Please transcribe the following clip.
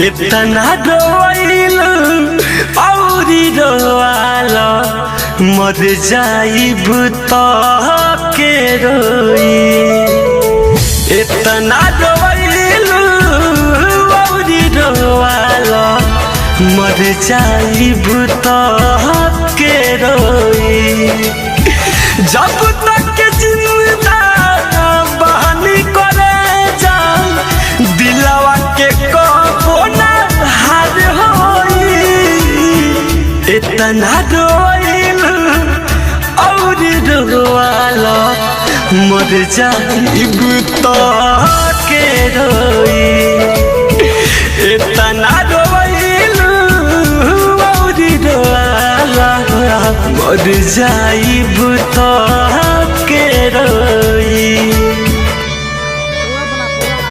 इतना रोइलू औरी रोआला मर जाइब तो के रोई। इतना रोइलू औरी रोआला मर जाइब तो के रोई। जब तक जिंदा बहानी करे जान दिलवा के कबो ना हार होई। इतना रोइलू और रोआला मर जाइब तो के रोई। इतना रोइलू और रोआला मर जाइब तो के रोई।